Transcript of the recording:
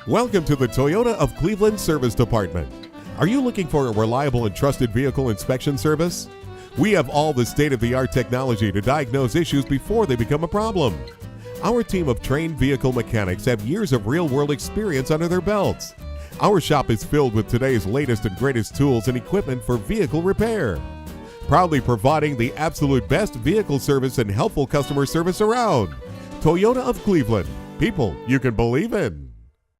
Welcome to the Toyota of Cleveland Service Department. Are you looking for a reliable and trusted vehicle inspection service? We have all the state-of-the-art technology to diagnose issues before they become a problem. Our team of trained vehicle mechanics have years of real-world experience under their belts. Our shop is filled with today's latest and greatest tools and equipment for vehicle repair. Proudly providing the absolute best vehicle service and helpful customer service around. Toyota of Cleveland. People you can believe in.